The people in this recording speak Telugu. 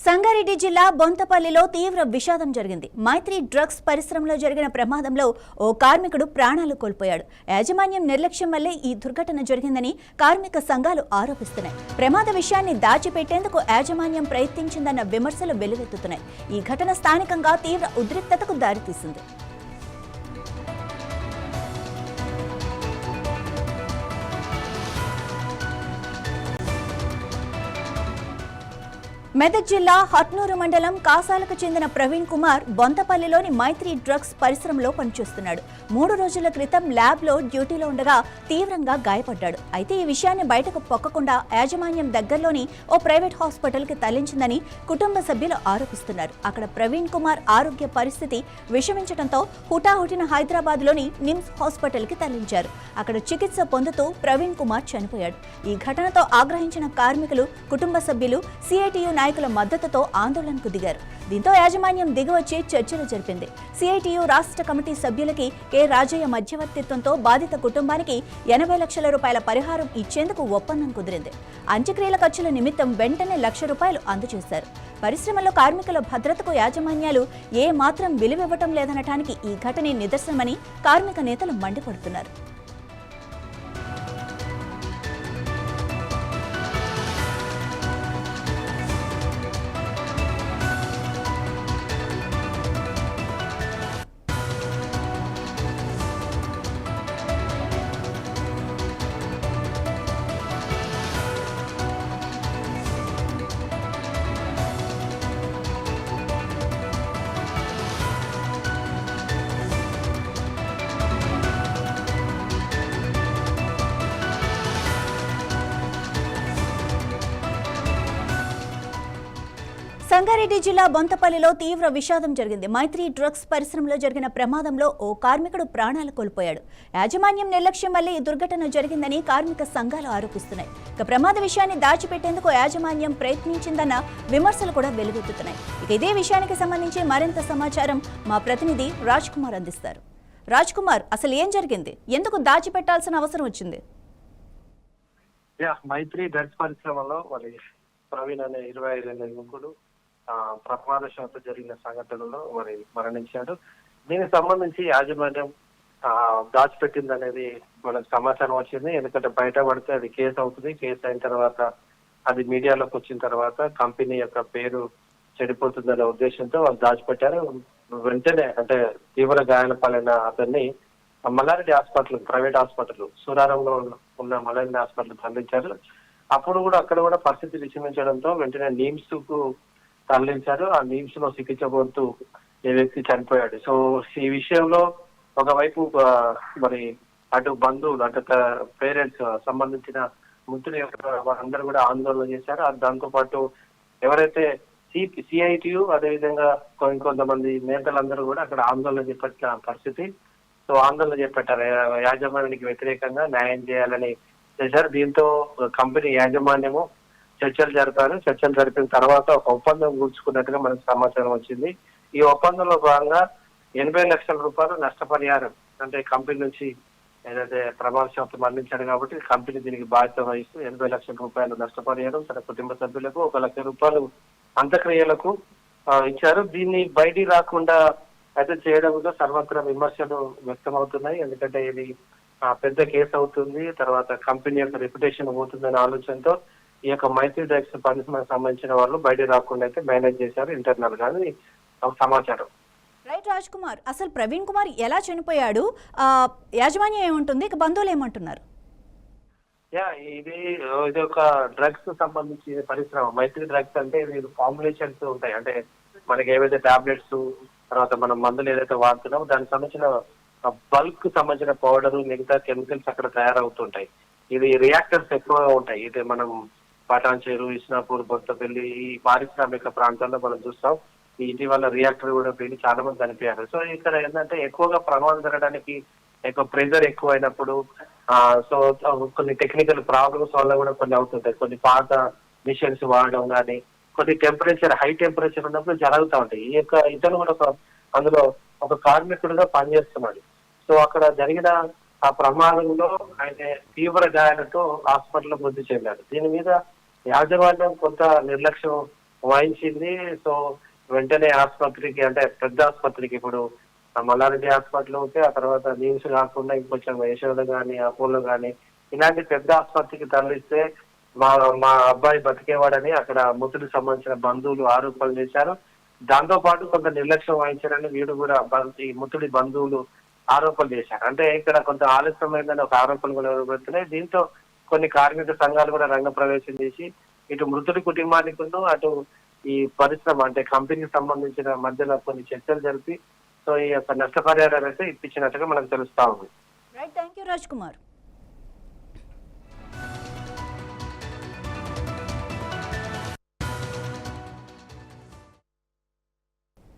సంగారెడ్డి జిల్లా బొంతపల్లిలో తీవ్ర విషాదం జరిగింది. మైత్రి డ్రగ్స్ పరిశ్రమలో జరిగిన ప్రమాదంలో ఓ కార్మికుడు ప్రాణాలు కోల్పోయాడు. యాజమాన్యం నిర్లక్ష్యం వల్లే ఈ దుర్ఘటన జరిగిందని కార్మిక సంఘాలు ఆరోపిస్తున్నాయి. ప్రమాద విషయాన్ని దాచిపెట్టేందుకు యాజమాన్యం ప్రయత్నించిందన్న విమర్శలు వెల్లువెత్తుతున్నాయి. ఈ ఘటన స్థానికంగా తీవ్ర ఉద్రిక్తతకు దారితీసింది. మెదక్ జిల్లా హట్నూరు మండలం కాసాలకు చెందిన ప్రవీణ్ కుమార్ బొంతపల్లిలోని మైత్రి డ్రగ్స్ పరిశ్రమలో పనిచేస్తున్నాడు. 3 రోజుల క్రితం ల్యాబ్లో డ్యూటీలో ఉండగా తీవ్రంగా గాయపడ్డాడు. అయితే ఈ విషయాన్ని బయటకు పొక్కకుండా యాజమాన్యం దగ్గరలోని ఓ ప్రైవేట్ హాస్పిటల్కి తరలించిందని కుటుంబ సభ్యులు ఆరోపిస్తున్నారు. అక్కడ ప్రవీణ్ కుమార్ ఆరోగ్య పరిస్థితి విషమించడంతో హుటాహుటిన హైదరాబాద్లోని నిమ్స్ హాస్పిటల్కి తరలించారు. అక్కడ చికిత్స పొందుతూ ప్రవీణ్ కుమార్ చనిపోయాడు. ఈ ఘటనతో ఆగ్రహించిన కార్మికులు, కుటుంబ సభ్యులు సిఐటియు నాయకుల మద్దతుతో ఆందోళనకు దిగారు. దీంతో యాజమాన్యం దిగివచ్చి చర్చలు జరిపింది. సిఐటియు రాష్ట్ర కమిటీ సభ్యులకి కె రాజయ్య మధ్యవర్తిత్వంతో బాధిత కుటుంబానికి 80 లక్షల రూపాయల పరిహారం ఇచ్చేందుకు ఒప్పందం కుదిరింది. అంత్యక్రియల ఖర్చుల నిమిత్తం వెంటనే ₹1,00,000 అందజేశారు. పరిశ్రమలో కార్మికుల భద్రతకు యాజమాన్యాలు ఏ మాత్రం విలువివ్వటం లేదనటానికి ఈ ఘటనే నిదర్శనమని కార్మిక నేతలు మండిపడుతున్నారు. సంగారెడ్డి జిల్లా బొంతపల్లిలో తీవ్ర విషాదం జరిగింది. మైత్రి డ్రగ్స్ పరిశ్రమలో జరిగిన ప్రమాదంలో ఓ కార్మికుడు ప్రాణాలు కోల్పోయాడు. యాజమాన్యం నిర్లక్ష్యం వల్లే ఈ దుర్ఘటన జరిగిందని కార్మిక సంఘాలు ఆరోపిస్తున్నాయి. ఇక ప్రమాద విషయాన్ని దాచిపెట్టేందుకు యాజమాన్యం ప్రయత్నించిందన్న విమర్శలు కూడా వెలువెత్తుతున్నాయి. ఇక ఇదే విషయానికి సంబంధించి మరింత సమాచారం మా ప్రతినిధి రాజ్ కుమార్ అందిస్తారు. రాజ్ కుమార్, అసలు ఏం జరిగింది? ఎందుకు దాచిపెట్టాల్సిన అవసరం వచ్చింది? మైత్రి డ్రగ్స్ పరిశ్రమలో ప్రవీణ్ అనే 25 ఏళ్ల యువకుడు ప్రమాదశాత్తు జరిగిన సంఘటనలో మరణించాడు. దీనికి సంబంధించి యాజమాన్యం దాచిపెట్టింది అనేది మనకు సమాచారం వచ్చింది. ఎందుకంటే బయట పడితే అది కేసు అవుతుంది. కేసు అయిన తర్వాత అది మీడియాలోకి వచ్చిన తర్వాత కంపెనీ యొక్క పేరు చెడిపోతుందనే ఉద్దేశంతో వాళ్ళు దాచిపెట్టారు. వెంటనే అంటే తీవ్ర గాయాల పాలైన అతన్ని మల్లారెడ్డి హాస్పిటల్, ప్రైవేట్ హాస్పిటల్ సూరారంలో ఉన్న మల్లారెడ్డి హాస్పిటల్ తరలించారు. అప్పుడు కూడా అక్కడ కూడా పరిస్థితి విషమించడంతో వెంటనే నిమ్స్ కు తరలించారు. ఆ నిమ్స్ లో చికిత్స పొందుతూ ఈ వ్యక్తి చనిపోయాడు. సో ఈ విషయంలో ఒకవైపు అటు బంధువులు, అటు పేరెంట్స్ సంబంధించిన మృతుల వారందరూ కూడా ఆందోళన చేశారు. దాంతో పాటు ఎవరైతే సిఐటియు అదేవిధంగా ఇంకొంతమంది నేతలందరూ కూడా అక్కడ ఆందోళన చేపట్టిన పరిస్థితి. సో ఆందోళన చేపట్టారు. యాజమాన్యానికి వ్యతిరేకంగా న్యాయం చేయాలని చేశారు. దీంతో కంపెనీ యాజమాన్యము చర్చలు జరిపిన తర్వాత ఒక ఒప్పందం కూర్చుకున్నట్టుగా మనకు సమాచారం వచ్చింది. ఈ ఒప్పందంలో భాగంగా 80 లక్షల రూపాయలు నష్టపరిహారం, అంటే కంపెనీ నుంచి ఏదైతే ప్రమాదశాత్తు మరణించాడు కాబట్టి కంపెనీ దీనికి బాధ్యత వహిస్తూ 80 లక్షల రూపాయలు నష్టపరిహారం, తన కుటుంబ సభ్యులకు ₹1,00,000 అంత్యక్రియలకు ఇచ్చారు. దీన్ని బయటికి రాకుండా అయితే చేయడంలో సర్వత్రా విమర్శలు వ్యక్తమవుతున్నాయి. ఎందుకంటే ఇది పెద్ద కేసు అవుతుంది, తర్వాత కంపెనీ యొక్క రెప్యుటేషన్ పోతుందనే ఆలోచనతో ఈ యొక్క మైత్రి డ్రగ్స్ పరిశ్రమకు సంబంధించిన వాళ్ళు బయట రాకుండా అయితే మేనేజ్ చేశారు ఇంటర్నల్ గా సమాచారం. రైట్ రాజ్ కుమార్, అసలు ప్రవీణ్ కుమార్ ఎలా చనిపోయాడు? యాజమాన్యం ఏముంటుంది, ఇక బంధువులు ఏమంటున్నారు? ఇది ఒక డ్రగ్స్ సంబంధించి పరిశ్రమ. మైత్రి డ్రగ్స్ అంటే ఇది ఫార్ములేషన్స్ ఉంటాయి. అంటే మనకి ఏవైతే టాబ్లెట్స్, తర్వాత మనం మందులు ఏదైతే వాడుతున్నామో దానికి సంబంధించిన బల్క్ సంబంధించిన పౌడర్, మిగతా కెమికల్స్ అక్కడ తయారవుతుంటాయి. ఇది రియాక్టర్స్ ఎక్కువగా ఉంటాయి. ఇది మనం పటాన్చేరు, ఇస్నాపూర్, బొంతపల్లి ఈ పారిశ్రామిక ప్రాంతాల్లో మనం చూస్తాం. ఈ ఇటీవల రియాక్టర్ కూడా పెళ్లి చాలా మంది చనిపోయారు. సో ఇక్కడ ఏంటంటే ఎక్కువగా ప్రమాదం జరగడానికి ఎక్కువ ప్రెజర్ ఎక్కువ అయినప్పుడు సో కొన్ని టెక్నికల్ ప్రాబ్లమ్స్ వల్ల కూడా కొన్ని అవుతుంటాయి. కొన్ని పాత మిషన్స్ వాడడం కానీ, కొన్ని టెంపరేచర్, హై టెంపరేచర్ ఉన్నప్పుడు జరుగుతూ ఉంటాయి. ఇతను కూడా అందులో ఒక కార్మికుడిగా పనిచేస్తున్నాడు. సో అక్కడ జరిగిన ఆ ప్రమాదంలో ఆయన తీవ్ర గాయాలతో హాస్పిటల్లో మృతి చెందాడు. దీని మీద యాజమాన్యం కొంత నిర్లక్ష్యం వాయించింది. సో వెంటనే ఆసుపత్రికి, అంటే పెద్ద ఆసుపత్రికి, ఇప్పుడు మల్లారెడ్డి హాస్పిటల్ ఓకే, ఆ తర్వాత నిమ్స్ కాకుండా ఇంకొంచెం యశోద గాని, అపోలో గాని ఇలాంటి పెద్ద ఆసుపత్రికి తరలిస్తే మా మా అబ్బాయి బతికేవాడని అక్కడ మృతుడికి సంబంధించిన బంధువులు ఆరోపణలు చేశారు. దాంతో పాటు కొంత నిర్లక్ష్యం వహించారని వీడు కూడా ఈ మృతుడి బంధువులు ఆరోపణలు చేశారు. అంటే ఇక్కడ కొంత ఆలస్యమైందని ఒక ఆరోపణలు కూడా వెలువడుతున్నాయి. దీంతో కొన్ని కార్మిక సంఘాలు కూడా రంగప్రవేశం చేసి ఇటు మృతుడి కుటుంబానికి అటు ఈ పరిశ్రమ అంటే కంపెనీకి సంబంధించిన మధ్యలో కొన్ని చర్చలు జరిపి సో ఈ యొక్క నష్టపరిహారాలు అయితే ఇప్పించినట్టుగా మనకు తెలుస్తా ఉంది. Right, thank you Raj Kumar.